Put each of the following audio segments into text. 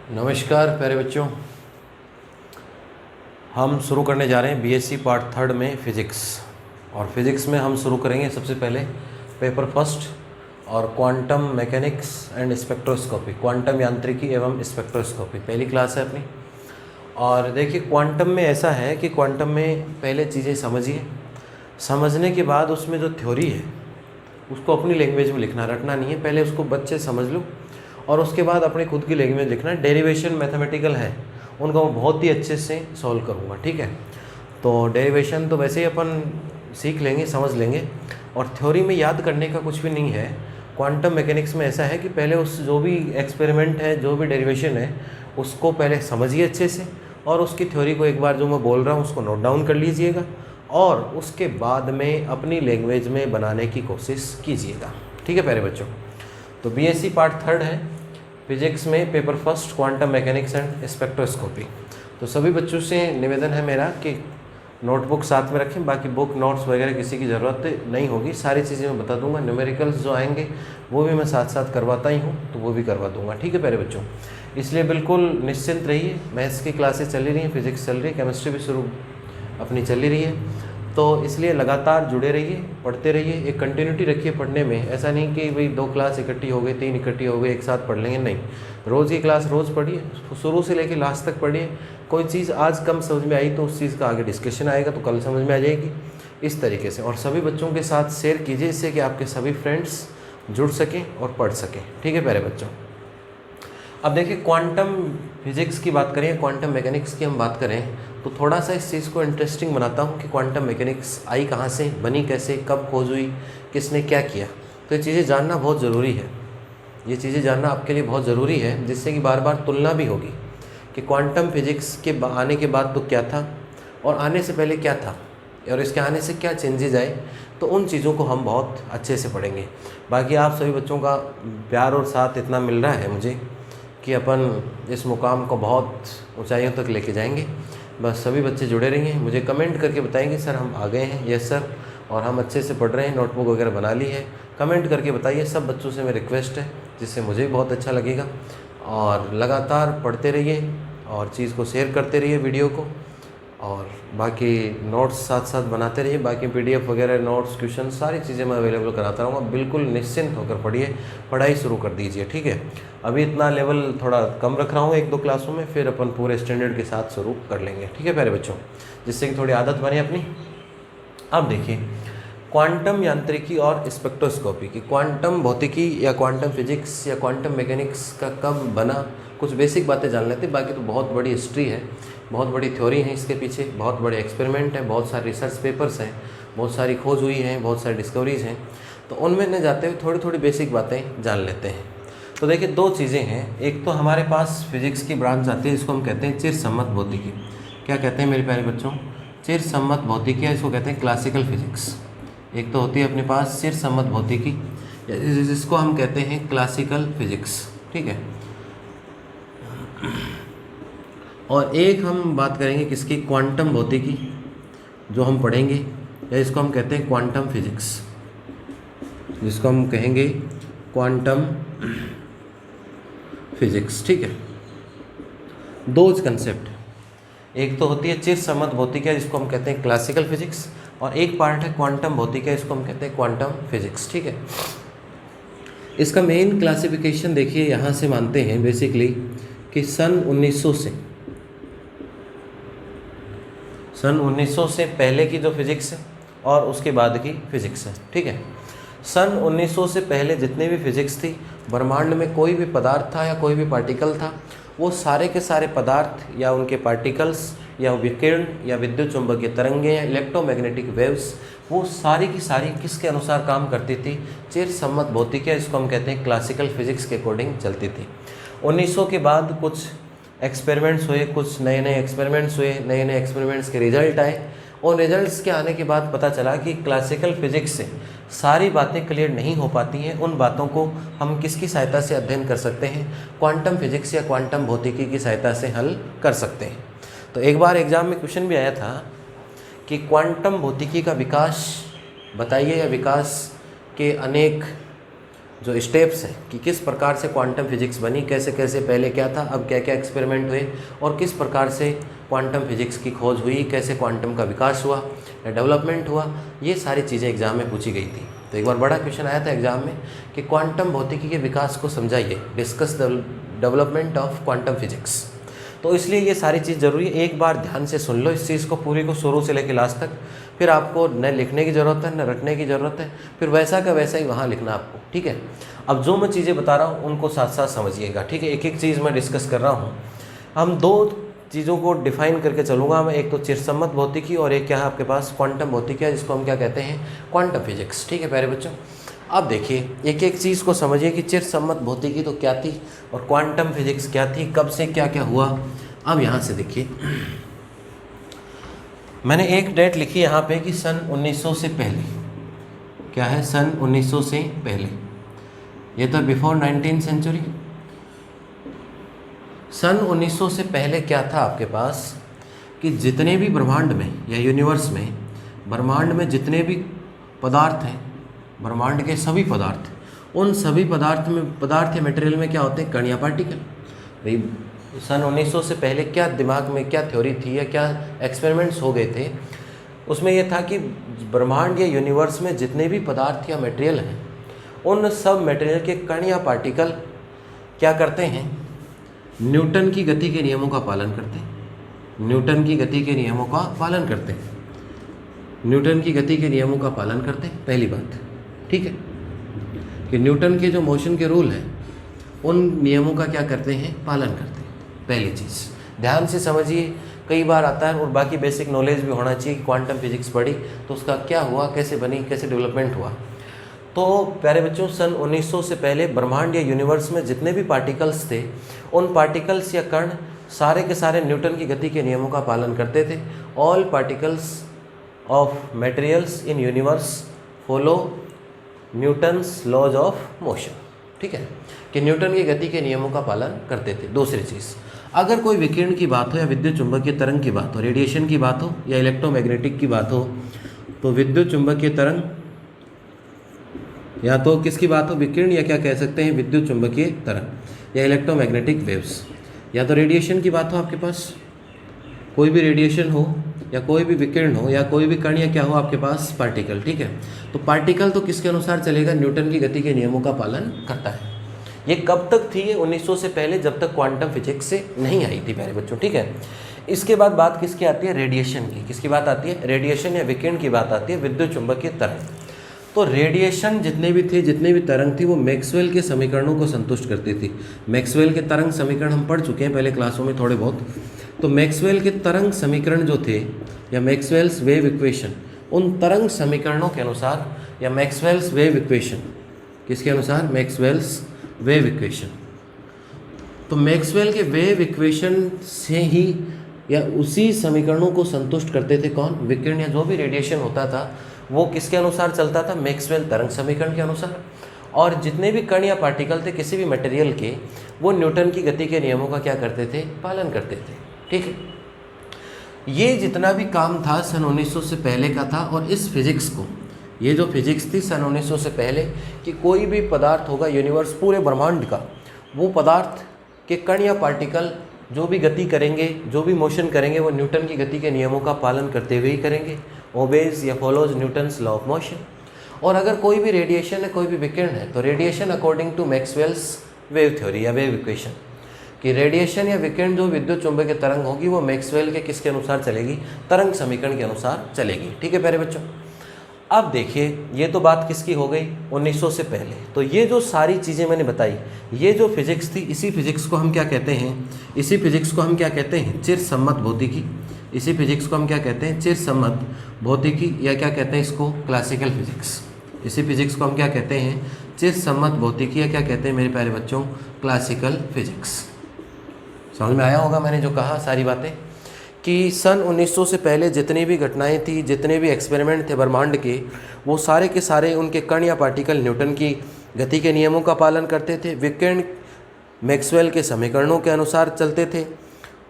नमस्कार प्यारे बच्चों, हम शुरू करने जा रहे हैं बीएससी पार्ट थर्ड में फ़िज़िक्स। और फिज़िक्स में हम शुरू करेंगे सबसे पहले पेपर फर्स्ट और quantum mechanics and spectroscopy, quantum यांत्रिकी एवं स्पेक्ट्रोस्कोपी पहली क्लास है अपनी। और देखिए क्वांटम में ऐसा है कि क्वांटम में पहले चीज़ें समझिए, समझने के बाद उसमें जो थ्योरी है उसको अपनी लैंग्वेज में लिखना, रटना नहीं है, पहले उसको बच्चे समझ लो और उसके बाद अपनी खुद की लैंग्वेज लिखना। डेरिवेशन मैथमेटिकल है उनको मैं बहुत ही अच्छे से सॉल्व करूँगा, ठीक है। तो डेरिवेशन तो वैसे ही अपन सीख लेंगे, समझ लेंगे, और थ्योरी में याद करने का कुछ भी नहीं है। क्वांटम मैकेनिक्स में ऐसा है कि पहले उस जो भी एक्सपेरिमेंट है, जो भी डेरिवेशन है, उसको पहले समझिए अच्छे से और उसकी थ्योरी को एक बार जो मैं बोल रहा हूँ उसको नोट डाउन कर लीजिएगा और उसके बाद में अपनी लैंग्वेज में बनाने की कोशिश कीजिएगा, ठीक है प्यारे बच्चों। तो बीएससी पार्ट थर्ड है फिजिक्स में, paper first quantum mechanics and spectroscopy. तो सभी बच्चों से निवेदन है मेरा कि नोटबुक साथ में रखें, बाकी बुक नोट्स वगैरह किसी की ज़रूरत नहीं होगी, सारी चीज़ें मैं बता दूंगा। न्यूमेरिकल्स जो आएंगे वो भी मैं साथ साथ करवाता ही हूँ, तो वो भी करवा दूंगा, ठीक है प्यारे बच्चों। इसलिए बिल्कुल निश्चिंत रहिए। मैथ्स की क्लासेस चल ही रही हैं, फिजिक्स चल रही है, केमिस्ट्री भी शुरू अपनी चल ही रही है, तो इसलिए लगातार जुड़े रहिए, पढ़ते रहिए, एक कंटिन्यूटी रखिए पढ़ने में। ऐसा नहीं कि भाई 2 क्लास इकट्ठी हो गई, 3 इकट्ठी हो गई, एक साथ पढ़ लेंगे, नहीं। रोज़ की क्लास रोज़ पढ़िए, शुरू से लेकर लास्ट तक पढ़िए। कोई चीज़ आज कम समझ में आई तो उस चीज़ का आगे डिस्कशन आएगा तो कल समझ में आ जाएगी, इस तरीके से। और सभी बच्चों के साथ शेयर कीजिए इससे कि आपके सभी फ्रेंड्स जुड़ सकें और पढ़ सकें, ठीक है प्यारे बच्चों। अब देखिए क्वांटम फिजिक्स की बात करें, क्वांटम मैकेनिक्स की हम बात करें, तो थोड़ा सा इस चीज़ को इंटरेस्टिंग बनाता हूँ कि क्वांटम मैकेनिक्स आई कहाँ से, बनी कैसे, कब खोज हुई, किसने क्या किया। तो ये चीज़ें जानना बहुत ज़रूरी है, ये चीज़ें जानना आपके लिए बहुत ज़रूरी है, जिससे कि बार बार तुलना भी होगी कि क्वांटम फिजिक्स के आने के बाद तो क्या था और आने से पहले क्या था और इसके आने से क्या चेंजेज आए। तो उन चीज़ों को हम बहुत अच्छे से पढ़ेंगे। बाकी आप सभी बच्चों का प्यार और साथ इतना मिल रहा है मुझे कि अपन इस मुकाम को बहुत ऊंचाइयों तक लेके जाएंगे। बस सभी बच्चे जुड़े रहिए, मुझे कमेंट करके बताएंगे सर हम आ गए हैं, यस सर, और हम अच्छे से पढ़ रहे हैं, नोटबुक वगैरह बना ली है। कमेंट करके बताइए, सब बच्चों से मेरी रिक्वेस्ट है, जिससे मुझे भी बहुत अच्छा लगेगा। और लगातार पढ़ते रहिए और चीज़ को शेयर करते रहिए वीडियो को, और बाकी नोट्स साथ साथ बनाते रहिए। बाकी पीडीएफ वगैरह, नोट्स, क्वेश्चन, सारी चीज़ें मैं अवेलेबल कराता रहूँगा। बिल्कुल निश्चिंत होकर पढ़िए, पढ़ाई शुरू कर दीजिए, ठीक है। अभी इतना लेवल थोड़ा कम रख रहा हूँ 1-2 क्लासों में, फिर अपन पूरे स्टैंडर्ड के साथ शुरू कर लेंगे, ठीक है प्यारे बच्चों, जिससे कि थोड़ी आदत बने अपनी। अब देखिए क्वांटम यांत्रिकी और स्पेक्ट्रोस्कोपी की, क्वांटम भौतिकी या क्वांटम फिजिक्स या क्वांटम मैकेनिक्स का कब बना, कुछ बेसिक बातें जान लेते। बाकी तो बहुत बड़ी हिस्ट्री है, बहुत बड़ी थ्योरी है इसके पीछे, बहुत बड़े एक्सपेरिमेंट हैं, बहुत सारे रिसर्च पेपर्स हैं, बहुत सारी खोज हुई हैं, बहुत सारी डिस्कवरीज हैं। तो उनमें न जाते हुए थोड़ी थोड़ी बेसिक बातें जान लेते हैं। तो देखिए 2 चीज़ें हैं, एक तो हमारे पास फिजिक्स की ब्रांच आती है, इसको हम कहते हैं चिरसम्मत भौतिकी। क्या कहते हैं मेरे प्यारे बच्चों? चिरसम्मत भौतिकी, या इसको कहते हैं क्लासिकल फिजिक्स। एक तो होती है अपने पास चिरसम्मत भौतिकी, जिसको हम कहते हैं क्लासिकल फिजिक्स, ठीक है। और एक हम बात करेंगे किसकी, क्वांटम भौतिकी, जो हम पढ़ेंगे, या इसको हम कहते हैं क्वांटम फिजिक्स, जिसको हम कहेंगे क्वांटम फिजिक्स, ठीक है। 2 कंसेप्ट, एक तो होती है चिरसम्मत भौतिकी जिसको हम कहते हैं क्लासिकल फिजिक्स, और एक पार्ट है क्वांटम भौतिकी जिसको हम कहते हैं क्वांटम फिजिक्स, ठीक है। इसका मेन क्लासिफिकेशन देखिए यहाँ से मानते हैं बेसिकली कि सन 1900 से पहले की जो फिज़िक्स है और उसके बाद की फ़िज़िक्स है, ठीक है। सन 1900 से पहले जितने भी फिज़िक्स थी, ब्रह्मांड में कोई भी पदार्थ था या कोई भी पार्टिकल था, वो सारे के सारे पदार्थ या उनके पार्टिकल्स या विकिरण या विद्युत चुंबकीय तरंगें या इलेक्ट्रोमैग्नेटिक वेव्स, वो सारी की सारी किसके अनुसार काम करती थी? चिरसम्मत भौतिकी, इसको हम कहते हैं क्लासिकल फिजिक्स के अकॉर्डिंग चलती थी। 1900 के बाद कुछ एक्सपेरिमेंट्स हुए, कुछ नए नए एक्सपेरिमेंट्स हुए, नए नए एक्सपेरिमेंट्स के रिजल्ट आए, और रिजल्ट्स के आने के बाद पता चला कि क्लासिकल फिजिक्स से सारी बातें क्लियर नहीं हो पाती हैं। उन बातों को हम किसकी सहायता से अध्ययन कर सकते हैं? क्वांटम फिजिक्स या क्वांटम भौतिकी की सहायता से हल कर सकते हैं। तो एक बार एग्ज़ाम में क्वेश्चन भी आया था कि क्वांटम भौतिकी का विकास बताइए, या विकास के अनेक जो स्टेप्स हैं कि किस प्रकार से क्वांटम फिजिक्स बनी, कैसे कैसे पहले क्या था, अब क्या क्या एक्सपेरिमेंट हुए, और किस प्रकार से क्वांटम फिजिक्स की खोज हुई, कैसे क्वांटम का विकास हुआ या डेवलपमेंट हुआ, ये सारी चीज़ें एग्ज़ाम में पूछी गई थी। तो एक बार बड़ा क्वेश्चन आया था एग्ज़ाम में कि क्वांटम भौतिकी के विकास को समझाइए, discuss the development of quantum physics. तो इसलिए ये सारी चीज़ ज़रूरी है, एक बार ध्यान से सुन लो इस चीज़ को पूरी को, शुरू से लेकर लास्ट तक। फिर आपको न लिखने की ज़रूरत है न रटने की ज़रूरत है, फिर वैसा का वैसा ही वहाँ लिखना आपको, ठीक है। अब जो मैं चीज़ें बता रहा हूँ उनको साथ साथ समझिएगा, ठीक है। एक एक चीज़ मैं डिस्कस कर रहा हूँ। हम दो चीज़ों को डिफाइन करके चलूँगा मैं, एक तो चिरसम्मत भौतिकी और एक क्या है आपके पास क्वांटम भौतिकी है, जिसको हम क्या कहते हैं, क्वांटम फिजिक्स, ठीक है प्यारे बच्चों। अब देखिए एक एक चीज़ को समझिए कि चिरसम्मत भौतिकी तो क्या थी और क्वांटम फिजिक्स क्या थी, कब से क्या क्या हुआ। अब यहाँ से देखिए मैंने एक डेट लिखी यहाँ पे कि सन 1900 से पहले, क्या है, सन 1900 से पहले, ये तो बिफोर 19th सेंचुरी। सन 1900 से पहले क्या था आपके पास कि जितने भी ब्रह्मांड में या यूनिवर्स में, ब्रह्मांड में जितने भी पदार्थ हैं, ब्रह्मांड के सभी पदार्थ, उन सभी पदार्थ या मटेरियल में क्या होते हैं, कण या पार्टिकल। सन 1900 से पहले क्या दिमाग में क्या थ्योरी थी या क्या एक्सपेरिमेंट्स हो गए थे, उसमें यह था कि ब्रह्मांड या यूनिवर्स में जितने भी पदार्थ या मटेरियल हैं, उन सब मटेरियल के कण या पार्टिकल क्या करते हैं, न्यूटन की गति के नियमों का पालन करते हैं। न्यूटन की गति के नियमों का पालन करते हैं, न्यूटन की गति के नियमों का पालन करते हैं, पहली बात, ठीक है, कि न्यूटन के जो मोशन के रूल हैं उन नियमों का क्या करते हैं, पालन करते हैं। पहली चीज़ ध्यान से समझिए, कई बार आता है, और बाकी बेसिक नॉलेज भी होना चाहिए। क्वांटम फिजिक्स पढ़ी तो उसका क्या हुआ, कैसे बनी, कैसे डेवलपमेंट हुआ। तो प्यारे बच्चों सन 1900 से पहले ब्रह्मांड या यूनिवर्स में जितने भी पार्टिकल्स थे, उन पार्टिकल्स या कण सारे के सारे न्यूटन की गति के नियमों का पालन करते थे। All particles of materials in universe follow Newton's laws of motion, ठीक है, कि न्यूटन की गति के नियमों का पालन करते थे। दूसरी चीज़, अगर कोई विकिरण की बात हो या विद्युत चुंबकीय तरंग की बात हो, रेडिएशन की बात हो या इलेक्ट्रोमैग्नेटिक की बात हो, तो विद्युत चुंबकीय तरंग या तो किसकी बात हो, विकिरण, या क्या कह सकते हैं, विद्युत चुंबकीय तरंग या इलेक्ट्रोमैग्नेटिक वेव्स, या तो रेडिएशन की बात हो, आपके पास कोई भी रेडिएशन हो या कोई भी विकिरण हो या कोई भी कण या क्या हो आपके पास, पार्टिकल, ठीक है। तो पार्टिकल तो किसके अनुसार चलेगा, न्यूटन की गति के नियमों का पालन करता है। ये कब तक थी, ये 1900 से पहले, जब तक क्वांटम फिजिक्स से नहीं आई थी प्यारे बच्चों, ठीक है। इसके बाद बात किसकी आती है, रेडिएशन की। किसकी बात आती है, रेडिएशन या विकिरण की बात आती है, विद्युत चुंबकीय तरंग। तो रेडिएशन जितने भी थे, जितने भी तरंग थी, वो मैक्सवेल के समीकरणों को संतुष्ट करती थी। मैक्सवेल के तरंग समीकरण हम पढ़ चुके हैं पहले क्लासों में थोड़े बहुत। तो मैक्सवेल के तरंग समीकरण जो थे, या मैक्सवेल्स वेव इक्वेशन, उन तरंग समीकरणों के अनुसार, या मैक्सवेल्स वेव इक्वेशन, किसके अनुसार, मैक्सवेल्स वेव इक्वेशन। तो मैक्सवेल के वेव इक्वेशन से ही या उसी समीकरणों को संतुष्ट करते थे कौन, विकिरण या जो भी रेडिएशन होता था वो किसके अनुसार चलता था, मैक्सवेल तरंग समीकरण के अनुसार। और जितने भी कण या पार्टिकल थे किसी भी मटेरियल के, वो न्यूटन की गति के नियमों का क्या करते थे, पालन करते थे, ठीक है। ये जितना भी काम था सन 1900 से पहले का था। और इस फिजिक्स को, ये जो फिजिक्स थी सन 1900 से पहले, कि कोई भी पदार्थ होगा यूनिवर्स पूरे ब्रह्मांड का, वो पदार्थ के कण या पार्टिकल जो भी गति करेंगे, जो भी मोशन करेंगे, वो न्यूटन की गति के नियमों का पालन करते हुए ही करेंगे, ओबेज या follows Newton's law of motion. और अगर कोई भी रेडिएशन है, कोई भी विकिरण है, तो radiation according to Maxwell's wave theory या वेव इक्वेशन, कि रेडिएशन या विकिरण जो विद्युत चुंबकीय तरंग होगी वो मैक्सवेल के किसके अनुसार चलेगी, तरंग समीकरण के अनुसार चलेगी, ठीक है प्यारे बच्चों। अब देखिए, ये तो बात किसकी हो गई, 1900 से पहले। तो ये जो सारी चीज़ें मैंने बताई, ये जो फिजिक्स थी, इसी फिजिक्स को हम क्या कहते हैं, इसी फिजिक्स को हम क्या कहते हैं, चिरसम्मत भौतिकी। इसी फिजिक्स को हम क्या कहते हैं, चिरसम्मत भौतिकी, या क्या कहते हैं इसको, क्लासिकल फिजिक्स। इसी फिजिक्स को हम क्या कहते हैं, चिरसम्मत भौतिकी, या क्या कहते हैं मेरे प्यारे बच्चों, क्लासिकल फिजिक्स। समझ में आया होगा मैंने जो कहा सारी बातें, कि सन 1900 से पहले जितनी भी घटनाएं थी, जितने भी एक्सपेरिमेंट थे ब्रह्मांड के, वो सारे के सारे उनके कण या पार्टिकल न्यूटन की गति के नियमों का पालन करते थे, विकिरण मैक्सवेल के समीकरणों के अनुसार चलते थे,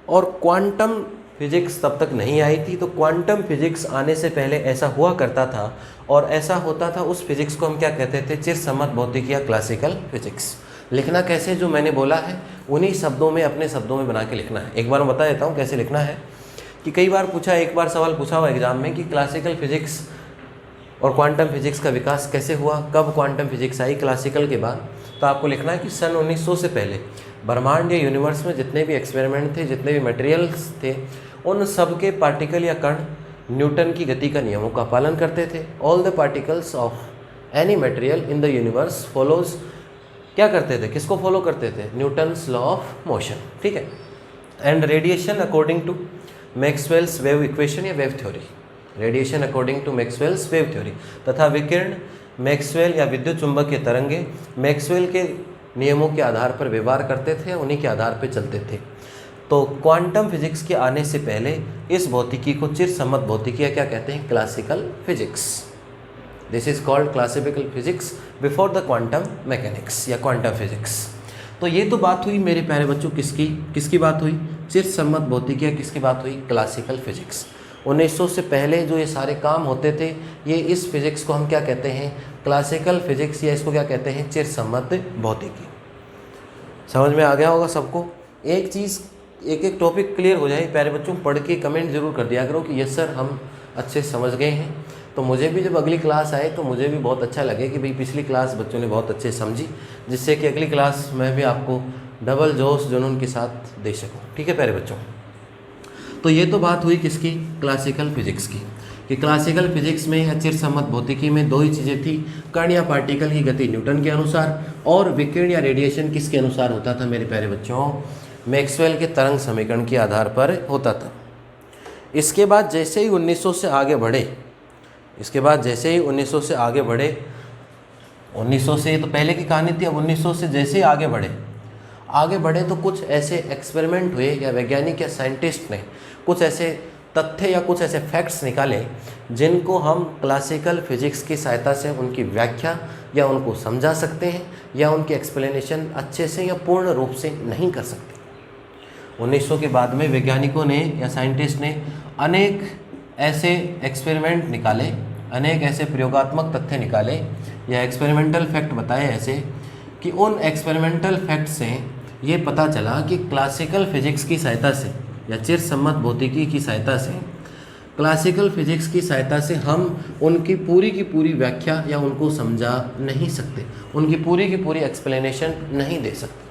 और क्वांटम फिजिक्स तब तक नहीं आई थी। तो क्वांटम फिजिक्स आने से पहले ऐसा हुआ करता था, और ऐसा होता था उस फिजिक्स को हम क्या कहते थे, चिरसम्मत भौतिकी या क्लासिकल फिजिक्स। लिखना कैसे, जो मैंने बोला है उन्हीं शब्दों में, अपने शब्दों में बना के लिखना है। एक बार मैं बता देता हूँ कैसे लिखना है, कि कई बार पूछा, एक बार सवाल पूछा हुआ एग्जाम में कि क्लासिकल फिजिक्स और क्वांटम फिजिक्स का विकास कैसे हुआ, कब क्वांटम फिजिक्स आई क्लासिकल के बाद। तो आपको लिखना है कि सन 1900 से पहले ब्रह्मांड या यूनिवर्स में जितने भी एक्सपेरिमेंट थे, जितने भी मटेरियल्स थे, उन सब के पार्टिकल या कण न्यूटन की गति का नियमों का पालन करते थे। All the particles of any material in the universe follows, क्या करते थे, किसको फॉलो करते थे, न्यूटन्स लॉ ऑफ मोशन, ठीक है। And radiation according to Maxwell's wave equation या wave theory, radiation according to Maxwell's wave theory, तथा विकिरण मैक्सवेल या विद्युत चुंबकीय तरंगे मैक्सवेल के नियमों के आधार पर व्यवहार करते थे, उन्हीं के आधार पर चलते थे। तो क्वांटम फिजिक्स के आने से पहले इस भौतिकी को चिरसम्मत भौतिकी या क्या कहते हैं, classical physics. This is called classical physics before the quantum mechanics या क्वांटम फिजिक्स। तो ये तो बात हुई मेरे प्यारे बच्चों किसकी, किसकी बात हुई, चिरसम्मत भौतिकी या किसकी बात हुई, क्लासिकल फिजिक्स। 1900 से पहले जो ये सारे काम होते थे, ये इस फिजिक्स को हम क्या कहते हैं, क्लासिकल फिजिक्स, या इसको क्या कहते हैं, चिरसम्मत भौतिकी। समझ में आ गया होगा सबको। एक चीज़, एक एक टॉपिक क्लियर हो जाए प्यारे बच्चों, पढ़ के कमेंट जरूर कर दिया करो कि यस सर हम अच्छे समझ गए हैं। तो मुझे भी जब अगली क्लास आए तो मुझे भी बहुत अच्छा लगे कि भाई पिछली क्लास बच्चों ने बहुत अच्छे समझी, जिससे कि अगली क्लास में भी आपको डबल जोश जुनून के साथ दे सकूँ। ठीक है प्यारे बच्चों, तो ये तो बात हुई किसकी, क्लासिकल फिजिक्स की, कि क्लासिकल फिजिक्स में या चिरसम्मत भौतिकी में दो ही चीज़ें थी, कण या पार्टिकल की गति न्यूटन के अनुसार, और विकिरण या रेडिएशन किसके अनुसार होता था मेरे प्यारे बच्चों, मैक्सवेल के तरंग समीकरण के आधार पर होता था। इसके बाद जैसे ही 1900 से आगे बढ़े, इसके बाद जैसे ही 1900 से आगे बढ़े, 1900 से तो पहले की कहानी थी, अब 1900 से जैसे ही आगे बढ़े तो कुछ ऐसे एक्सपेरिमेंट हुए, या वैज्ञानिक या साइंटिस्ट ने कुछ ऐसे तथ्य या कुछ ऐसे फैक्ट्स निकाले जिनको हम क्लासिकल फिजिक्स की सहायता से उनकी व्याख्या या उनको समझा सकते हैं, या उनकी एक्सप्लेनेशन अच्छे से या पूर्ण रूप से नहीं कर सकते। 1900 के बाद में वैज्ञानिकों ने या साइंटिस्ट ने अनेक ऐसे एक्सपेरिमेंट निकाले, अनेक ऐसे प्रयोगात्मक तथ्य निकाले या एक्सपेरिमेंटल फैक्ट बताए ऐसे, कि उन एक्सपेरिमेंटल फैक्ट से ये पता चला कि क्लासिकल फिजिक्स की सहायता से या चिरसम्मत भौतिकी की सहायता से, क्लासिकल फिजिक्स की सहायता से हम उनकी पूरी की पूरी व्याख्या या उनको समझा नहीं सकते, उनकी पूरी की पूरी एक्सप्लेनेशन नहीं दे सकते।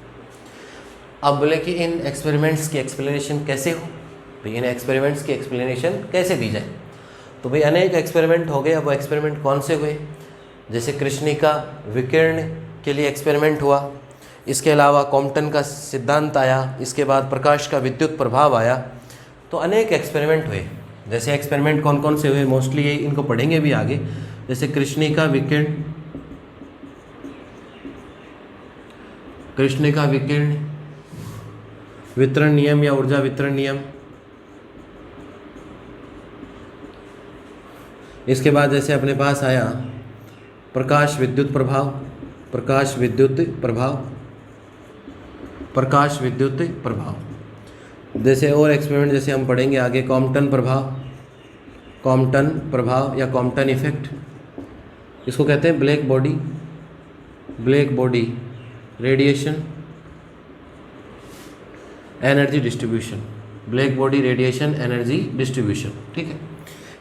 अब बोले कि इन एक्सपेरिमेंट्स की एक्सप्लेनेशन कैसे हो, भाई इन एक्सपेरिमेंट्स की एक्सप्लेनेशन कैसे दी जाए। तो भाई अनेक एक्सपेरिमेंट हो गए। अब वो एक्सपेरिमेंट कौन से हुए, जैसे कृष्णिका विकिरण के लिए एक्सपेरिमेंट हुआ, इसके अलावा कॉम्पटन का सिद्धांत आया, इसके बाद प्रकाश का विद्युत प्रभाव आया। तो अनेक एक्सपेरिमेंट हुए। जैसे एक्सपेरिमेंट कौन कौन से हुए, मोस्टली ये इनको पढ़ेंगे भी आगे, जैसे कृष्णिका विकिरण वितरण नियम या ऊर्जा वितरण नियम। इसके बाद जैसे अपने पास आया प्रकाश विद्युत प्रभाव। जैसे और एक्सपेरिमेंट जैसे हम पढ़ेंगे आगे, कॉम्पटन प्रभाव या कॉम्पटन इफेक्ट, इसको कहते हैं black body radiation energy distribution, black body radiation energy distribution. ठीक है,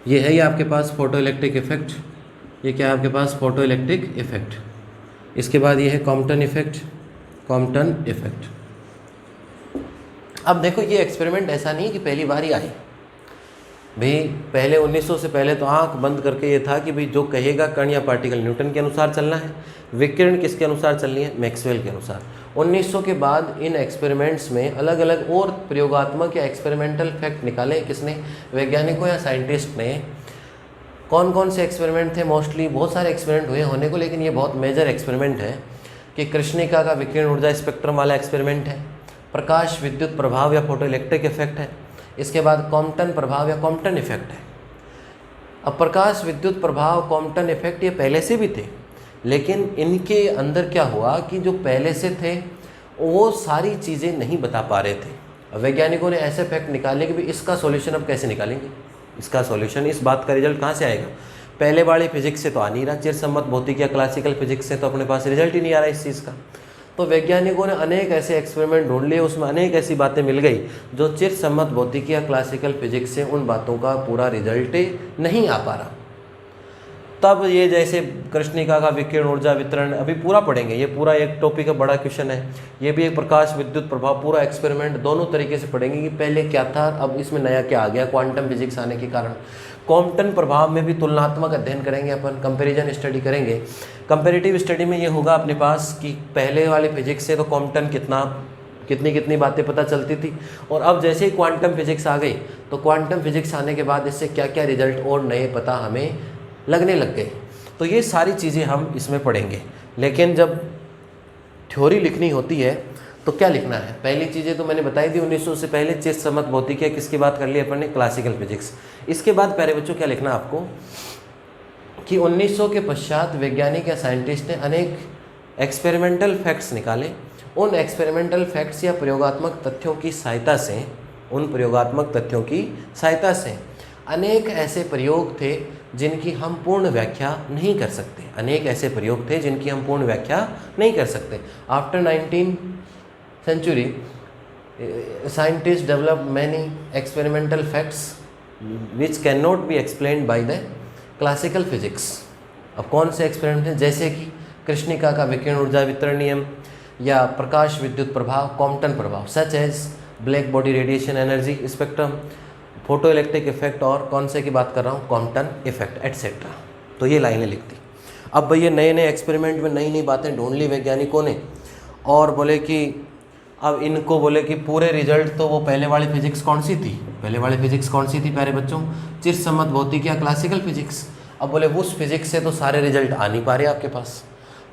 ये है ये आपके पास फोटो इलेक्ट्रिक इफेक्ट, ये क्या है आपके पास फोटो इलेक्ट्रिक इफेक्ट। इसके बाद ये है कॉम्पटन इफेक्ट। अब देखो ये एक्सपेरिमेंट ऐसा नहीं कि पहली बार ही आए भाई, पहले 1900 से पहले तो आंख बंद करके ये था कि भाई जो कहेगा कण या पार्टिकल न्यूटन के अनुसार चलना है, विकिरण किसके अनुसार चलनी है, मैक्सवेल के अनुसार। 1900 के बाद इन एक्सपेरिमेंट्स में अलग अलग और प्रयोगात्मक या एक्सपेरिमेंटल फैक्ट निकाले किसने, वैज्ञानिकों या साइंटिस्ट ने। कौन कौन से एक्सपेरिमेंट थे, मोस्टली बहुत सारे एक्सपेरिमेंट हुए होने को, लेकिन ये बहुत मेजर एक्सपेरिमेंट है कि कृष्णिका का विकिरण ऊर्जा स्पेक्ट्रम वाला एक्सपेरिमेंट है, प्रकाश विद्युत प्रभाव या फोटो इलेक्ट्रिक इफेक्ट है, इसके बाद कॉम्पटन प्रभाव या कॉम्पटन इफेक्ट है। अब प्रकाश विद्युत प्रभाव, कॉम्पटन इफेक्ट ये पहले से भी थे, लेकिन इनके अंदर क्या हुआ कि जो पहले से थे वो सारी चीज़ें नहीं बता पा रहे थे। वैज्ञानिकों ने ऐसे फैक्ट निकाले कि भाई इसका सॉल्यूशन अब कैसे निकालेंगे, इसका सॉल्यूशन, इस बात का रिजल्ट कहाँ से आएगा। पहले वाली फिजिक्स से तो आ नहीं रहा, चिरसम्मत भौतिकी या क्लासिकल फिजिक्स से तो अपने पास रिजल्ट ही नहीं आ रहा इस चीज़ का। तो वैज्ञानिकों ने अनेक ऐसे एक्सपेरिमेंट ढूंढ लिए, उसमें अनेक ऐसी बातें मिल गई जो चिरसम्मत भौतिकी या क्लासिकल फिजिक्स से उन बातों का पूरा रिजल्ट नहीं आ पा रहा। तब ये जैसे कृष्णिका का विकिरण ऊर्जा वितरण अभी पूरा पढ़ेंगे, ये पूरा एक टॉपिक का बड़ा क्वेश्चन है, ये भी एक प्रकाश विद्युत प्रभाव पूरा एक्सपेरिमेंट दोनों तरीके से पढ़ेंगे कि पहले क्या था, अब इसमें नया क्या आ गया क्वांटम फिजिक्स आने के कारण। क्वांटम प्रभाव में भी तुलनात्मक अध्ययन करेंगे अपन, कंपैरिजन स्टडी करेंगे। कंपैरेटिव स्टडी में ये होगा अपने पास कि पहले वाले फिजिक्स से तो क्वांटम कितनी बातें पता चलती थी, और अब जैसे ही क्वांटम फिजिक्स आ गई तो क्वांटम फिजिक्स आने के बाद इससे क्या क्या रिजल्ट और नए पता हमें लगने लग गए। तो ये सारी चीज़ें हम इसमें पढ़ेंगे। लेकिन जब थ्योरी लिखनी होती है तो क्या लिखना है, पहली चीज़ें तो मैंने बताई थी 1900 से पहले चिरसम्मत भौतिकी, किसकी बात कर ली अपन ने, क्लासिकल फिजिक्स। इसके बाद प्यारे बच्चों क्या लिखना आपको कि 1900 के पश्चात वैज्ञानिक या साइंटिस्ट ने अनेक एक्सपेरिमेंटल फैक्ट्स निकाले। उन एक्सपेरिमेंटल फैक्ट्स या प्रयोगात्मक तथ्यों की सहायता से अनेक ऐसे प्रयोग थे जिनकी हम पूर्ण व्याख्या नहीं कर सकते, after 19th century scientists developed many experimental facts which cannot be explained by the classical physics। अब कौन से एक्सपेरिमेंट हैं, जैसे कि कृष्णिका का विकिरण ऊर्जा वितरण नियम या प्रकाश विद्युत प्रभाव, कॉम्पटन प्रभाव, such as black body radiation energy spectrum, photo electric effect, और कौन से की बात कर रहा हूँ, कॉम्पटन इफेक्ट एटसेट्रा। तो ये लाइनें लिखती। अब भैया नए नए एक्सपेरिमेंट में नई नई बातें ढूंढ ली वैज्ञानिकों ने, और बोले कि अब इनको बोले कि पूरे रिजल्ट तो वो पहले वाली फिजिक्स कौन सी थी प्यारे बच्चों, चिरसम्मत भौतिकी या क्लासिकल फिजिक्स। अब बोले उस फिजिक्स से तो सारे रिजल्ट आ नहीं पा रहे आपके पास,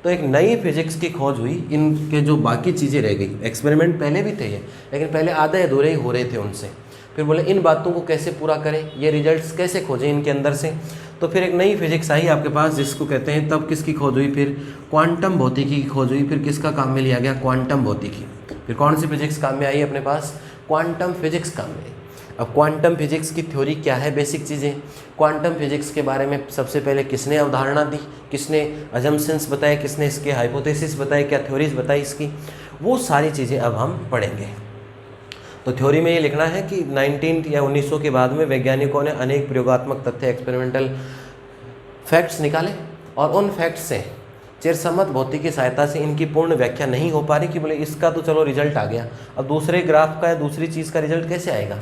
तो एक नई फिजिक्स की खोज हुई। इनके जो बाकी चीज़ें रह गई, एक्सपेरिमेंट पहले भी थे ये, लेकिन पहले आधे अधूरे ही हो रहे थे उनसे। फिर बोले इन बातों को कैसे पूरा करें, ये रिजल्ट्स कैसे खोजें इनके अंदर से। तो फिर एक नई फिजिक्स आई आपके पास जिसको कहते हैं, तब किसकी खोज हुई, फिर क्वांटम भौतिकी की खोज हुई। फिर किसका काम में लिया गया, क्वांटम भौतिकी। फिर कौन सी फिजिक्स काम में आई अपने पास, क्वांटम फिजिक्स काम में। अब क्वांटम फिजिक्स की थ्योरी क्या है, बेसिक चीज़ें। क्वांटम फिजिक्स के बारे में सबसे पहले किसने अवधारणा दी, किसने अजम्पशंस बताए, किसने इसके हाइपोथेसिस बताए, क्या थ्योरीज बताई इसकी, वो सारी चीज़ें अब हम पढ़ेंगे। तो थ्योरी में ये लिखना है कि 19 या 1900 के बाद में वैज्ञानिकों ने अनेक प्रयोगात्मक तथ्य, एक्सपेरिमेंटल फैक्ट्स निकाले, और उन फैक्ट्स से चिरसम्मत भौतिकी की सहायता से इनकी पूर्ण व्याख्या नहीं हो पा रही कि बोले इसका तो चलो रिजल्ट आ गया, अब दूसरे ग्राफ का या दूसरी चीज़ का रिजल्ट कैसे आएगा।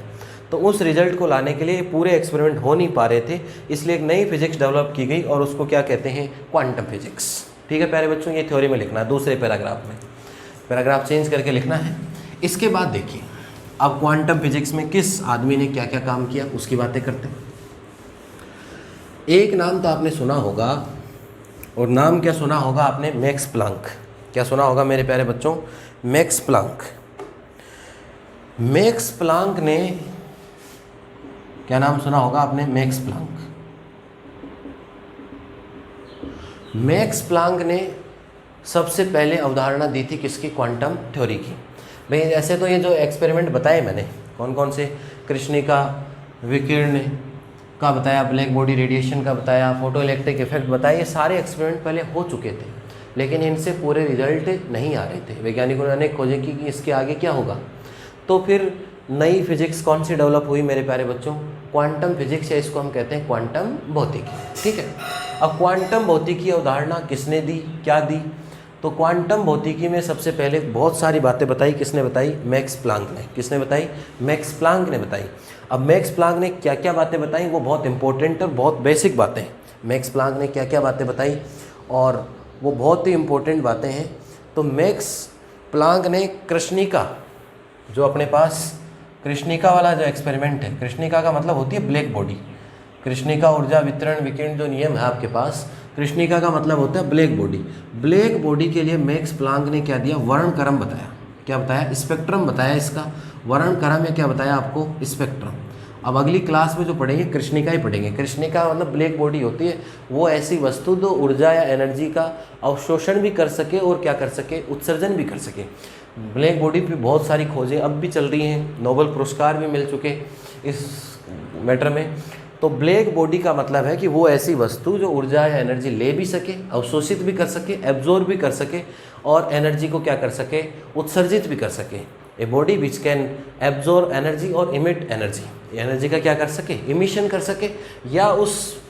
तो उस रिजल्ट को लाने के लिए पूरे एक्सपेरिमेंट हो नहीं पा रहे थे, इसलिए एक नई फिजिक्स डेवलप की गई और उसको क्या कहते हैं, क्वांटम फिजिक्स। ठीक है प्यारे बच्चों, ये थ्योरी में लिखना है, दूसरे पैराग्राफ में, पैराग्राफ चेंज करके लिखना है। इसके बाद देखिए अब क्वांटम फिजिक्स में किस आदमी ने क्या क्या काम किया उसकी बातें करते हैं। एक नाम तो आपने सुना होगा, और नाम क्या सुना होगा आपने, मैक्स प्लांक। क्या सुना होगा मेरे प्यारे बच्चों, मैक्स प्लांक। मैक्स प्लांक ने क्या नाम सुना होगा आपने, मैक्स प्लांक। मैक्स प्लांक ने सबसे पहले अवधारणा दी थी किसकी, क्वांटम थ्योरी की। भाई ऐसे तो ये जो एक्सपेरिमेंट बताए मैंने, कौन कौन से, कृष्णिका विकिरण का बताया, ब्लैक बॉडी रेडिएशन का बताया, फोटो इलेक्ट्रिक इफेक्ट बताया, ये सारे एक्सपेरिमेंट पहले हो चुके थे, लेकिन इनसे पूरे रिजल्ट नहीं आ रहे थे। वैज्ञानिकों ने अनेक खोजें की कि इसके आगे क्या होगा। तो फिर नई फिजिक्स कौन सी डेवलप हुई मेरे प्यारे बच्चों, क्वांटम फिजिक्स, या इसको हम कहते हैं क्वांटम भौतिकी। ठीक है, अब क्वांटम भौतिकी अवधारणा किसने दी, क्या दी, तो क्वांटम भौतिकी में सबसे पहले बहुत सारी बातें बताई, किसने बताई, मैक्स प्लांक ने। किसने बताई, मैक्स प्लांक ने बताई। अब मैक्स प्लांक ने क्या क्या बातें बताई, वो बहुत इंपॉर्टेंट और बहुत बेसिक बातें हैं। मैक्स प्लांक ने क्या क्या बातें बताई और वो बहुत ही इंपॉर्टेंट बातें हैं। तो मैक्स प्लांक ने कृष्णिका, जो अपने पास कृष्णिका वाला जो एक्सपेरिमेंट है, कृष्णिका का मतलब होती है ब्लैक बॉडी, कृष्णिका ऊर्जा वितरण विकिरण जो नियम है आपके पास, कृष्णिका का मतलब होता है ब्लैक बॉडी। ब्लैक बॉडी के लिए मैक्स प्लांक ने क्या दिया, वर्णक्रम बताया। क्या बताया, स्पेक्ट्रम बताया इसका, वर्णक्रम में क्या बताया आपको, स्पेक्ट्रम। अब अगली क्लास में जो पढ़ेंगे कृष्णिका ही पढ़ेंगे। कृष्णिका मतलब ब्लैक बॉडी होती है वो ऐसी वस्तु जो ऊर्जा या एनर्जी का अवशोषण भी कर सके और क्या कर सके, उत्सर्जन भी कर सके। ब्लैक बॉडी पे बहुत सारी खोजें अब भी चल रही हैं, नोबेल पुरस्कार भी मिल चुके इस मैटर में। तो ब्लैक बॉडी का मतलब है कि वो ऐसी वस्तु जो ऊर्जा या एनर्जी ले भी सके, अवशोषित भी कर सके, एब्जॉर्ब भी कर सके और एनर्जी को क्या कर सके, उत्सर्जित भी कर सके। A body which can absorb energy और इमिट एनर्जी, एनर्जी का क्या कर सके, इमिशन कर सके, या उस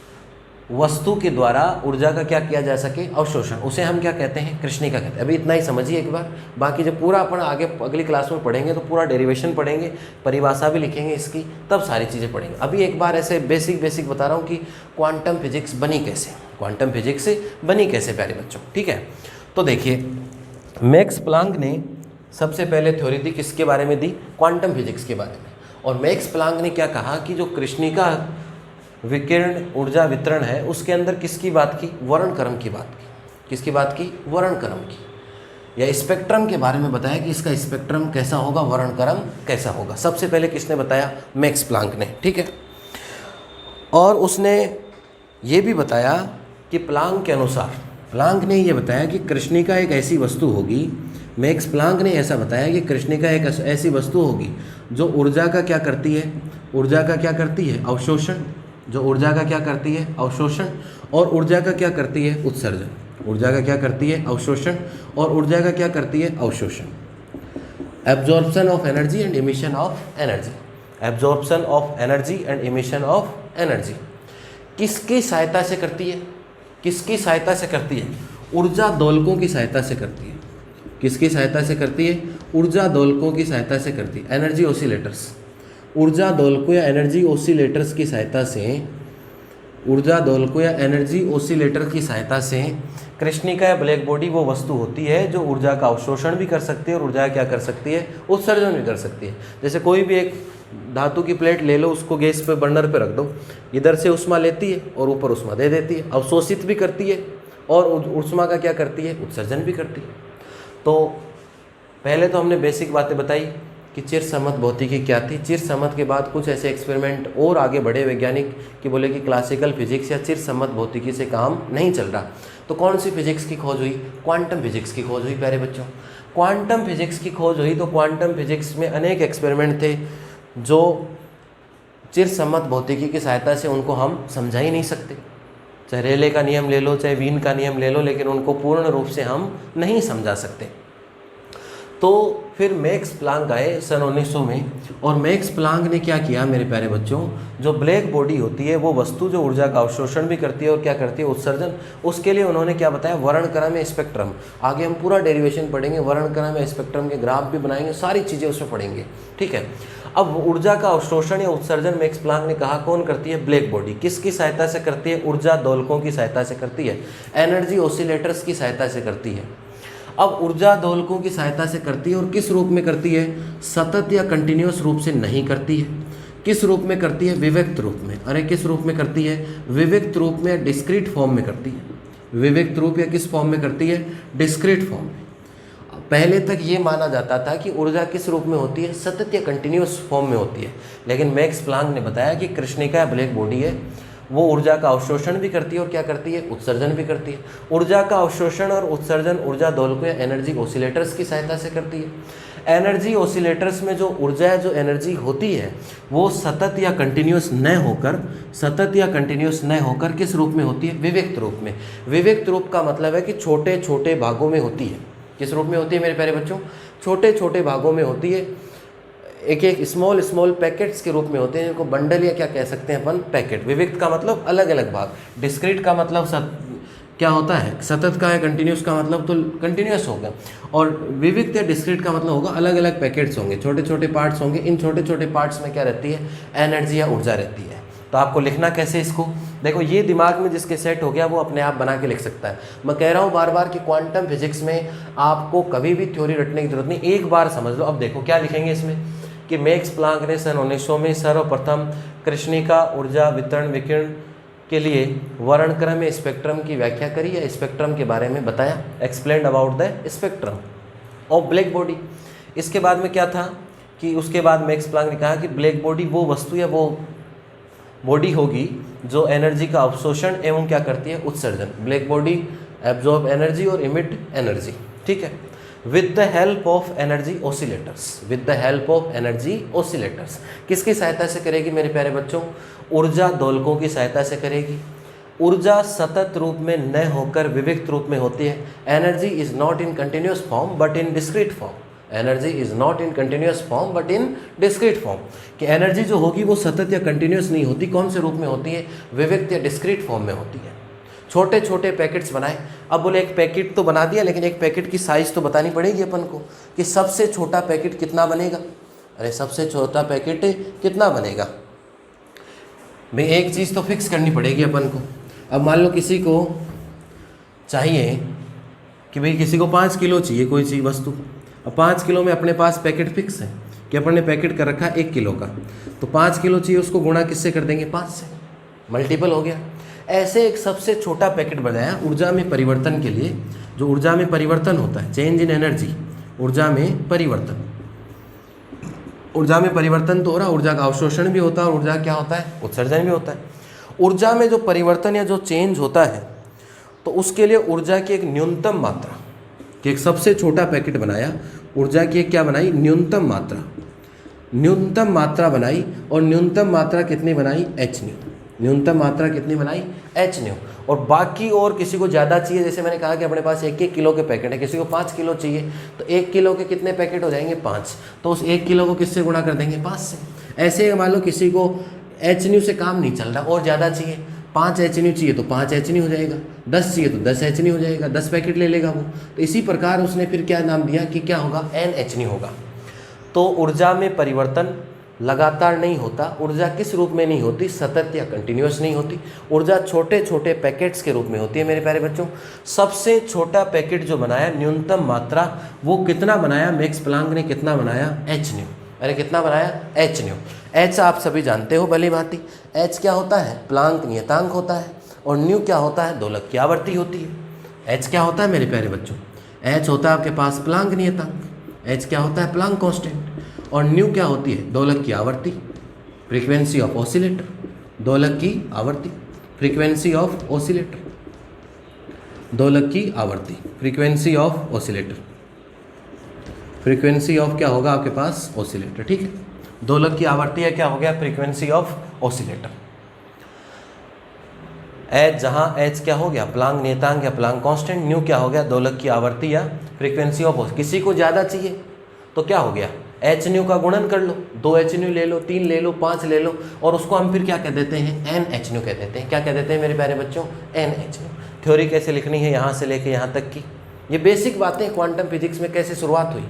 वस्तु के द्वारा ऊर्जा का क्या किया जा सके, अवशोषण, उसे हम क्या कहते हैं, कृष्णिका कहते हैं। अभी इतना ही समझिए एक बार, बाकी जब पूरा अपन आगे अगली क्लास में पढ़ेंगे तो पूरा डेरिवेशन पढ़ेंगे, परिभाषा भी लिखेंगे इसकी, तब सारी चीज़ें पढ़ेंगे। अभी एक बार ऐसे बेसिक बता रहा हूँ कि क्वांटम फिजिक्स बनी कैसे, क्वांटम फिजिक्स बनी कैसे प्यारे बच्चों, ठीक है। तो देखिए मैक्स प्लांक ने सबसे पहले थ्योरी दी, किसके बारे में दी, क्वांटम फिजिक्स के बारे में। और मैक्स प्लांक ने क्या कहा कि जो कृष्णिका विकिरण ऊर्जा वितरण है उसके अंदर किसकी बात की, वर्णक्रम की बात की। किसकी बात की, वर्णक्रम की, या स्पेक्ट्रम के बारे में बताया कि इसका स्पेक्ट्रम कैसा होगा, वर्णक्रम कैसा होगा। सबसे पहले किसने बताया, मैक्स प्लांक ने, ठीक है। और उसने ये भी बताया कि प्लांक के अनुसार, प्लांक ने ये बताया कि कृष्णिका एक ऐसी वस्तु होगी, मैक्स प्लांक ने ऐसा बताया कि कृष्णिका एक ऐसी वस्तु होगी जो ऊर्जा का क्या करती है, ऊर्जा का क्या करती है, अवशोषण, जो ऊर्जा का क्या करती है, अवशोषण, और ऊर्जा का क्या करती है, उत्सर्जन। ऊर्जा का क्या करती है, अवशोषण, और ऊर्जा का क्या करती है, अवशोषण। Absorption of energy and emission of energy, absorption of energy and emission of energy किसकी सहायता से करती है, किसकी सहायता से करती है, ऊर्जा दोलकों की सहायता से करती है। किसकी सहायता से करती है, ऊर्जा दोलकों की सहायता से करती है, एनर्जी ऑसिलेटर्स। ऊर्जा दोलकों या एनर्जी ऑसिलेटर्स की सहायता से, ऊर्जा दोलकों या एनर्जी ऑसिलेटर की सहायता से कृष्णिका या ब्लैक बॉडी वो वस्तु होती है जो ऊर्जा का अवशोषण भी कर सकती है और ऊर्जा क्या कर सकती है, उत्सर्जन भी कर सकती है। जैसे कोई भी एक धातु की प्लेट ले लो, उसको गैस पे बर्नर पे रख दो, इधर से उष्मा लेती है और ऊपर उष्मा दे देती है, अवशोषित भी करती है और उष्मा का क्या करती है, उत्सर्जन भी करती है। तो पहले तो हमने बेसिक बातें बताई कि चिरसम्मत भौतिकी क्या थी। चिरसम्मत के बाद कुछ ऐसे एक्सपेरिमेंट और आगे बढ़े वैज्ञानिक कि बोले कि क्लासिकल फिजिक्स या चिरसम्मत भौतिकी से काम नहीं चल रहा। तो कौन सी फिजिक्स की खोज हुई, क्वांटम फिजिक्स की खोज हुई प्यारे बच्चों। क्वांटम फिजिक्स की खोज हुई तो क्वांटम फिजिक्स में अनेक एक्सपेरिमेंट थे जो चिरसम्मत भौतिकी की सहायता से उनको हम समझा ही नहीं सकते। चाहे रेले का नियम ले लो, चाहे वीन का नियम ले लो, लेकिन उनको पूर्ण रूप से हम नहीं समझा सकते। तो फिर मैक्स प्लांक आए सन 1900 में, और मैक्स प्लांक ने क्या किया मेरे प्यारे बच्चों, जो ब्लैक बॉडी होती है वो वस्तु जो ऊर्जा का अवशोषण भी करती है और क्या करती है, उत्सर्जन, उसके लिए उन्होंने क्या बताया, वर्णक्रम या स्पेक्ट्रम। आगे हम पूरा डेरिवेशन पढ़ेंगे, वर्णक्रम या स्पेक्ट्रम के ग्राफ भी बनाएंगे, सारी चीज़ें उसमें पढ़ेंगे, ठीक है। अब ऊर्जा का अवशोषण या उत्सर्जन मैक्स प्लांक ने कहा कौन करती है, ब्लैक बॉडी। किसकी सहायता से करती है, ऊर्जा दोलकों की सहायता से करती है, एनर्जी ऑसिलेटर्स की सहायता से करती है। अब ऊर्जा दोलकों की सहायता से करती है और किस रूप में करती है, सतत या कंटिन्यूस रूप से नहीं करती है। किस रूप में करती है, विविक्त रूप में। अरे किस रूप में करती है, विविक्त रूप में या डिस्क्रीट फॉर्म में करती है। विविक्त रूप या किस फॉर्म में करती है, डिस्क्रीट फॉर्म में। पहले तक ये माना जाता था कि ऊर्जा किस रूप में होती है, सतत या कंटिन्यूस फॉर्म में होती है, लेकिन मैक्स प्लांक ने बताया कि कृष्णिका ब्लैक बॉडी है वो ऊर्जा का अवशोषण भी करती है और क्या करती है, उत्सर्जन भी करती है। ऊर्जा का अवशोषण और उत्सर्जन ऊर्जा दोलकों या एनर्जी ऑसिलेटर्स की सहायता से करती है। एनर्जी ऑसिलेटर्स में जो ऊर्जा जो एनर्जी होती है वो सतत या कंटिन्यूस न होकर, सतत या कंटिन्यूस न होकर किस रूप में होती है, विविक्त रूप में। विविक्त रूप का मतलब है कि छोटे छोटे भागों में होती है। किस रूप में होती है मेरे प्यारे बच्चों, छोटे छोटे भागों में होती है, एक एक स्मॉल पैकेट्स के रूप में होते हैं, इनको बंडल या क्या कह सकते हैं अपन, पैकेट। विविक्त का मतलब अलग अलग भाग, डिस्क्रीट का मतलब क्या होता है, सतत का है, कंटिन्यूस का मतलब तो कंटिन्यूस होगा, और विविक्त या डिस्क्रीट का मतलब होगा अलग अलग पैकेट्स होंगे, छोटे छोटे पार्ट्स होंगे। इन छोटे छोटे पार्ट्स में क्या रहती है, एनर्जी या ऊर्जा रहती है। तो आपको लिखना कैसे इसको, देखो ये दिमाग में जिसके सेट हो गया वो अपने आप बना के लिख सकता है। मैं कह रहा हूँ बार बार कि क्वांटम फिजिक्स में आपको कभी भी थ्योरी रटने की जरूरत नहीं, एक बार समझ लो। अब देखो क्या लिखेंगे इसमें कि मैक्स प्लांक ने सन 1900 में सर्वप्रथम कृष्णिका ऊर्जा वितरण विकिरण के लिए वर्णक्रम स्पेक्ट्रम की व्याख्या करी या स्पेक्ट्रम के बारे में बताया, explained about the spectrum of black body. इसके बाद में क्या था कि उसके बाद मैक्स प्लांक ने कहा कि ब्लैक बॉडी वो वस्तु या वो बॉडी होगी जो एनर्जी का अवशोषण एवं क्या करती है, उत्सर्जन। ब्लैक बॉडी एब्जॉर्ब एनर्जी और इमिट एनर्जी, ठीक है, with the help of energy oscillators. With the help of energy oscillators किसकी सहायता से करेगी मेरे प्यारे बच्चों? ऊर्जा दोलकों की सहायता से करेगी। ऊर्जा सतत रूप में न होकर विविक्त रूप में होती है। Energy is not in continuous form but in discrete form. Energy is not in continuous form but in discrete form, कि एनर्जी जो होगी वो सतत या कंटिन्यूस नहीं होती। कौन से रूप में होती है? विविक्त या डिस्क्रीट फॉर्म में होती है। छोटे छोटे पैकेट्स बनाए। अब बोले एक पैकेट तो बना दिया, लेकिन एक पैकेट की साइज़ तो बतानी पड़ेगी अपन को कि सबसे छोटा पैकेट कितना बनेगा। अरे सबसे छोटा पैकेट कितना बनेगा भाई, एक चीज़ तो फिक्स करनी पड़ेगी अपन को। अब मान लो किसी को चाहिए कि भाई किसी को 5 किलो चाहिए कोई चीज़ वस्तु। अब 5 किलो में अपने पास पैकेट फिक्स है कि अपन ने पैकेट कर रखा है 1 किलो का, तो 5 किलो चाहिए, उसको गुणा किससे कर देंगे? 5 से, मल्टीपल हो गया। ऐसे एक सबसे छोटा पैकेट बनाया ऊर्जा में परिवर्तन के लिए। जो ऊर्जा में परिवर्तन होता है, चेंज इन एनर्जी, ऊर्जा में परिवर्तन। ऊर्जा में परिवर्तन तो हो रहा, ऊर्जा का अवशोषण भी होता है और ऊर्जा क्या होता है? उत्सर्जन भी होता है। ऊर्जा में जो परिवर्तन या जो चेंज होता है, तो उसके लिए ऊर्जा की एक न्यूनतम मात्रा, कि एक सबसे छोटा पैकेट बनाया, ऊर्जा की एक क्या बनाई? न्यूनतम मात्रा। न्यूनतम मात्रा बनाई, और न्यूनतम मात्रा कितनी बनाई? h new. न्यूनतम मात्रा कितनी बनाई? h new. और बाकी और किसी को ज़्यादा चाहिए, जैसे मैंने कहा कि अपने पास 1-1 किलो के पैकेट है, किसी को 5 किलो चाहिए, तो 1 किलो के कितने पैकेट हो जाएंगे? 5। तो उस 1 किलो को किससे गुणा कर देंगे? 5 से। ऐसे मान लो किसी को h न्यू से काम नहीं चल रहा और ज़्यादा चाहिए, 5 h न्यू चाहिए तो 5 h न्यू हो जाएगा, 10 चाहिए तो 10 h न्यू हो जाएगा, 10 पैकेट ले लेगा वो। तो इसी प्रकार उसने फिर क्या नाम दिया कि क्या होगा? NH न्यू होगा। तो ऊर्जा में परिवर्तन लगातार नहीं होता। ऊर्जा किस रूप में नहीं होती? सतत या कंटिन्यूस नहीं होती। ऊर्जा छोटे छोटे पैकेट्स के रूप में होती है मेरे प्यारे बच्चों। सबसे छोटा पैकेट जो बनाया, न्यूनतम मात्रा, वो कितना बनाया? मैक्स प्लांक ने कितना बनाया? h new. अरे कितना बनाया? h new. h आप सभी जानते हो भली भांति। h क्या होता है? प्लांक नियतांक होता है। और न्यू क्या होता है? दोलक की आवृत्ति होती है। h क्या होता है मेरे प्यारे बच्चों? h होता है आपके पास प्लांक नियतांक। h क्या होता है? Planck constant. और न्यू क्या होती है? दोलक की आवृत्ति, फ्रीक्वेंसी ऑफ ऑसिलेटर। दोलक की आवृत्ति, फ्रीक्वेंसी ऑफ ऑसिलेटर। दोलक की आवृत्ति, frequency of oscillator. Frequency of क्या होगा आपके पास? ऑसिलेटर, ठीक है। दोलक की आवृत्ति है, क्या हो गया? Frequency of oscillator. एच, जहाँ एच क्या हो गया? प्लांक नियतांक या प्लांक कांस्टेंट। न्यू क्या हो गया? दोलक की आवृत्ति या फ्रीक्वेंसी ऑफ। किसी को ज़्यादा चाहिए तो क्या हो गया? एच न्यू का गुणन कर लो, 2 h न्यू ले लो, 3 ले लो, 5 ले लो, और उसको हम फिर क्या कह देते हैं? NH न्यू कह देते हैं। क्या कह देते हैं मेरे प्यारे बच्चों? NH new. थ्योरी कैसे लिखनी है यहाँ से लेके यहाँ तक की, ये बेसिक बातें क्वांटम फिजिक्स में कैसे शुरुआत हुई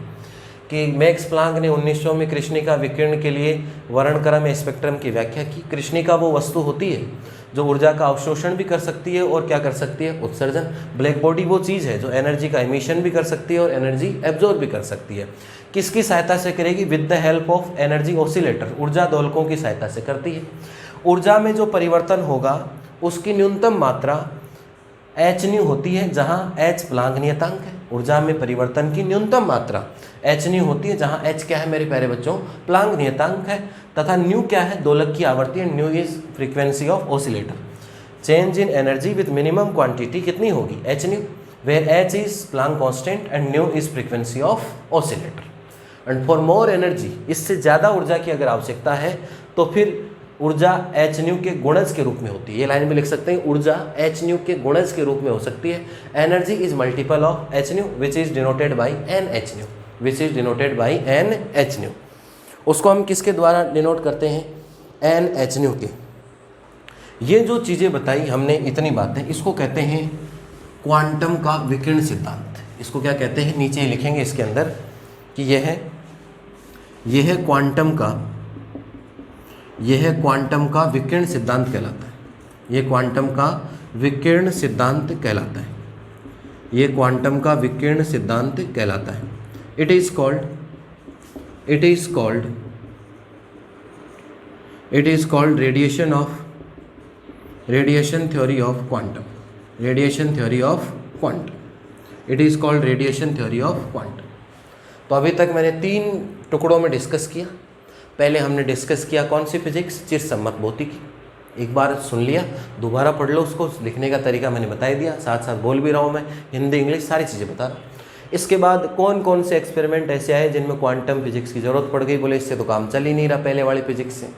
कि मैक्स प्लांक ने 1900 में कृष्णिका विकिरण के लिए वर्णक्रम या स्पेक्ट्रम की व्याख्या की। कृष्णिका वो वस्तु होती है जो ऊर्जा का अवशोषण भी कर सकती है और क्या कर सकती है? उत्सर्जन। ब्लैक बॉडी वो चीज़ है जो एनर्जी का एमिशन भी कर सकती है और एनर्जी एब्जॉर्ब भी कर सकती है। किसकी सहायता से करेगी? With the help of energy oscillator. ऊर्जा दोलकों की सहायता से करती है। ऊर्जा में जो परिवर्तन होगा उसकी न्यूनतम मात्रा h न्यू होती है, जहाँ h प्लांक नियतांक है। ऊर्जा में परिवर्तन की न्यूनतम मात्रा h न्यू होती है, जहाँ h क्या है मेरे प्यारे बच्चों? प्लांक नियतांक है। तथा न्यू क्या है? दोलक की आवृत्ति। Nu is frequency of oscillator. Change in energy with minimum quantity कितनी होगी? h nu, where h is Planck constant and nu is frequency of oscillator. And for more energy, इससे ज़्यादा ऊर्जा की अगर आवश्यकता है तो फिर ऊर्जा h न्यू के गुणज के रूप में होती है। ये लाइन में लिख सकते हैं, ऊर्जा h न्यू के गुणज के रूप में हो सकती है। Energy is multiple of h new which is denoted by NH new, which is denoted by NH new. उसको हम किसके द्वारा डिनोट करते हैं? NH न्यू के। ये जो चीज़ें बताई हमने, इतनी बातें, इसको कहते हैं क्वांटम का विकिरण सिद्धांत। इसको क्या कहते हैं? नीचे लिखेंगे इसके अंदर कि यह है क्वांटम का विकिरण सिद्धांत कहलाता है। यह क्वांटम का विकिरण सिद्धांत कहलाता है। यह क्वांटम का विकिरण सिद्धांत कहलाता है। It is called radiation theory of quantum. Radiation theory of quantum. It is called radiation theory of quantum. तो तो अभी तक मैंने 3 टुकड़ों में डिस्कस किया। पहले हमने डिस्कस किया कौन सी फिजिक्स, चिरसम्मत भौतिकी। एक बार सुन लिया, दोबारा पढ़ लो उसको, लिखने का तरीका मैंने बता ही दिया, साथ साथ बोल भी रहा हूँ मैं, हिंदी इंग्लिश सारी चीज़ें बता रहा हूँ। इसके बाद कौन कौन से एक्सपेरिमेंट ऐसे आए जिनमें क्वांटम फिजिक्स की ज़रूरत पड़ गई, बोले इससे तो काम चल ही नहीं रहा पहले वाली फिजिक्स से।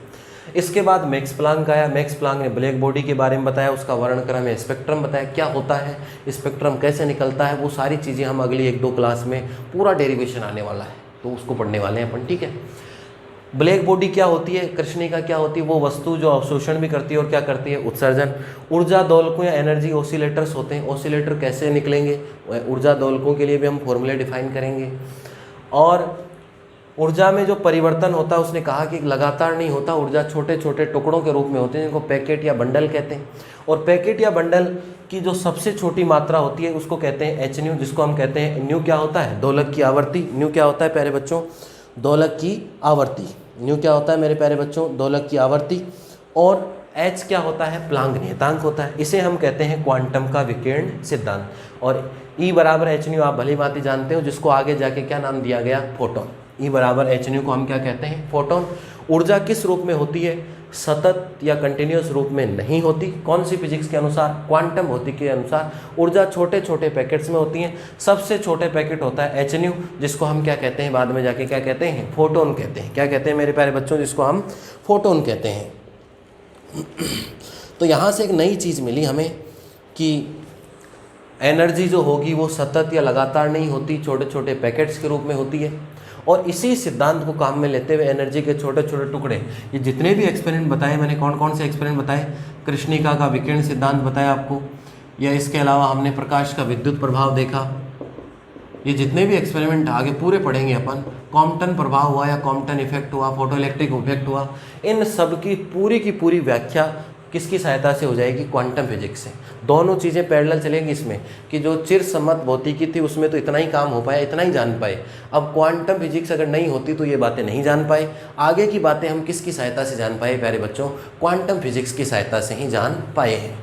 इसके बाद मैक्स प्लांक आया, मैक्स प्लांक ने ब्लैक बॉडी के बारे में बताया, उसका वर्णक्रम है, स्पेक्ट्रम बताया क्या होता है, स्पेक्ट्रम कैसे निकलता है, वो सारी चीज़ें हम अगली 1-2 क्लास में पूरा डेरिवेशन आने वाला है तो उसको पढ़ने वाले हैं अपन, ठीक है। ब्लैक बॉडी क्या होती है, कृष्णिका क्या होती है, वो वस्तु जो अवशोषण भी करती है और क्या करती है, उत्सर्जन। ऊर्जा दोलकों या एनर्जी ऑसिलेटर्स होते हैं, ऑसिलेटर कैसे निकलेंगे, ऊर्जा दोलकों के लिए भी हम फॉर्मूले डिफाइन करेंगे। और ऊर्जा में जो परिवर्तन होता है उसने कहा कि लगातार नहीं होता, ऊर्जा छोटे छोटे टुकड़ों के रूप में होते हैं जिनको पैकेट या बंडल कहते हैं। और पैकेट या बंडल की जो सबसे छोटी मात्रा होती है उसको कहते हैं एच न्यू, जिसको हम कहते हैं न्यू क्या होता है, दोलक की आवर्ती। न्यू क्या होता है प्यारे बच्चों, दोलक की आवर्ती। न्यू क्या होता है मेरे प्यारे बच्चों, दोलक की आवर्ती। और एच क्या होता है, प्लांक नियतांक होता है। इसे हम कहते हैं क्वांटम का विकिरण सिद्धांत। और E बराबर एच न्यू आप भली भांति जानते हो, जिसको आगे जाके क्या नाम दिया गया, फोटोन। E बराबर एच न्यू को हम क्या कहते हैं, फोटोन। ऊर्जा किस रूप में होती है, सतत या कंटिन्यूस रूप में नहीं होती। कौन सी फिजिक्स के अनुसार, क्वांटम भौतिकी के अनुसार ऊर्जा छोटे छोटे पैकेट्स में होती हैं। सबसे छोटे पैकेट होता है एच न्यू, जिसको हम क्या कहते हैं, बाद में जाके क्या कहते हैं, फोटोन कहते हैं। क्या कहते हैं मेरे प्यारे बच्चों, जिसको हम फोटोन कहते हैं। तो यहाँ से एक नई चीज़ मिली हमें कि एनर्जी जो होगी वो सतत या लगातार नहीं होती, छोटे छोटे पैकेट्स के रूप में होती है। और इसी सिद्धांत को काम में लेते हुए एनर्जी के छोटे छोटे टुकड़े, ये जितने भी एक्सपेरिमेंट बताए मैंने, कौन कौन से एक्सपेरिमेंट बताए, कृष्णिका का विकिरण सिद्धांत बताया आपको, या इसके अलावा हमने प्रकाश का विद्युत प्रभाव देखा। ये जितने भी एक्सपेरिमेंट आगे पूरे पढ़ेंगे अपन, कॉम्पटन प्रभाव हुआ या कॉम्पटन इफेक्ट हुआ, फोटो इलेक्ट्रिक इफेक्ट हुआ, इन सब की पूरी व्याख्या किसकी सहायता से हो जाएगी, क्वांटम फिजिक्स से। दोनों चीज़ें पैरेलल चलेंगी इसमें, कि जो चिरसम्मत भौतिकी थी उसमें तो इतना ही काम हो पाया, इतना ही जान पाए। अब क्वांटम फिजिक्स अगर नहीं होती तो ये बातें नहीं जान पाए। आगे की बातें हम किसकी सहायता से जान पाए प्यारे बच्चों, क्वांटम फिजिक्स की सहायता से ही जान पाए हैं।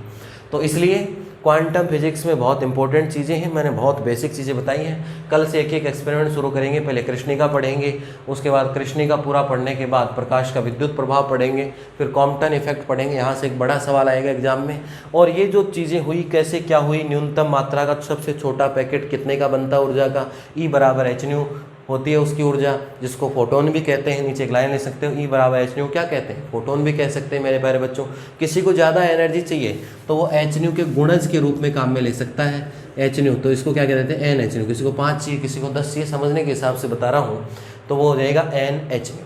तो इसलिए क्वांटम फिजिक्स में बहुत इंपॉर्टेंट चीज़ें हैं, मैंने बहुत बेसिक चीज़ें बताई हैं। कल से एक एक एक्सपेरिमेंट शुरू करेंगे। पहले कृष्णिका पढ़ेंगे, उसके बाद कृष्णिका पूरा पढ़ने के बाद प्रकाश का विद्युत प्रभाव पढ़ेंगे, फिर कॉम्पटन इफेक्ट पढ़ेंगे। यहाँ से एक बड़ा सवाल आएगा एग्जाम में। और ये जो चीज़ें हुई कैसे क्या हुई, न्यूनतम मात्रा का सबसे छोटा पैकेट कितने का बनता है ऊर्जा का, E बराबर एच न्यू होती है उसकी ऊर्जा, जिसको फोटोन भी कहते हैं। नीचे एक लाइन ले सकते हो, E बराबर एच न्यू क्या कहते हैं, फोटोन भी कह सकते हैं मेरे प्यारे बच्चों। किसी को ज़्यादा एनर्जी चाहिए तो वो एच न्यू के गुणज के रूप में काम में ले सकता है एच न्यू, तो इसको क्या कहते हैं, एन एच न्यू। किसी को 5 चाहिए, किसी को 10 चाहिए, समझने के हिसाब से बता रहा हूँ, तो वो हो जाएगा एन एच न्यू,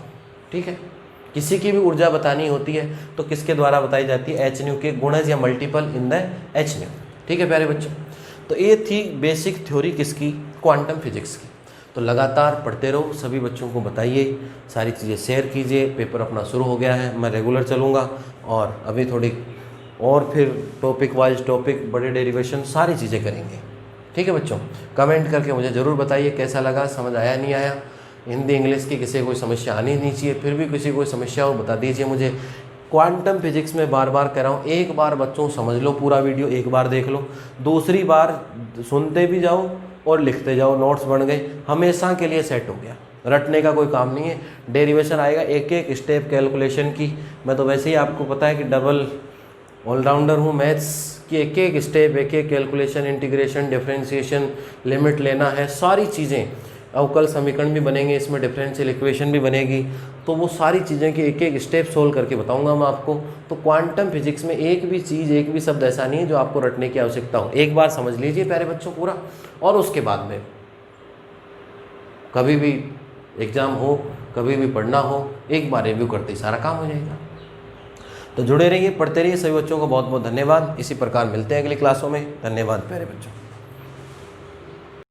ठीक है। किसी की भी ऊर्जा बतानी होती है तो किसके द्वारा बताई जाती है, एच न्यू के गुणज या multiple in the H new, ठीक है प्यारे बच्चों। तो ये थी बेसिक थ्योरी किसकी, क्वांटम फिजिक्स की। तो लगातार पढ़ते रहो, सभी बच्चों को बताइए, सारी चीज़ें शेयर कीजिए। पेपर अपना शुरू हो गया है, मैं रेगुलर चलूँगा और अभी थोड़ी और फिर टॉपिक वाइज टॉपिक, बड़े डेरिवेशन, सारी चीज़ें करेंगे, ठीक है बच्चों। कमेंट करके मुझे ज़रूर बताइए कैसा लगा, समझ आया नहीं आया। हिंदी इंग्लिश की किसी कोई समस्या आनी नहीं चाहिए, फिर भी किसी कोई समस्या हो बता दीजिए मुझे। क्वांटम फिजिक्स में बार बार कह रहा हूँ, एक बार बच्चों समझ लो पूरा वीडियो, एक बार देख लो, दूसरी बार सुनते भी जाओ और लिखते जाओ, नोट्स बन गए, हमेशा के लिए सेट हो गया। रटने का कोई काम नहीं है। डेरिवेशन आएगा एक एक स्टेप कैलकुलेशन की। मैं तो वैसे ही आपको पता है कि डबल ऑलराउंडर हूँ मैथ्स की, एक एक स्टेप, एक एक कैलकुलेशन, इंटीग्रेशन, डिफरेंशिएशन, लिमिट लेना है, सारी चीज़ें। अवकल समीकरण भी बनेंगे इसमें, डिफरेंशियल इक्वेशन भी बनेगी, तो वो सारी चीज़ें की एक एक स्टेप सोल्व करके बताऊंगा मैं आपको। तो क्वांटम फिजिक्स में एक भी चीज़, एक भी शब्द ऐसा नहीं है जो आपको रटने की आवश्यकता हो। एक बार समझ लीजिए प्यारे बच्चों पूरा, और उसके बाद में कभी भी एग्ज़ाम हो, कभी भी पढ़ना हो, एक बार रिव्यू करते ही सारा काम हो जाएगा। तो जुड़े रहिए, पढ़ते रहिए। सभी बच्चों को बहुत बहुत धन्यवाद। इसी प्रकार मिलते हैं अगली क्लासों में। धन्यवाद प्यारे बच्चों।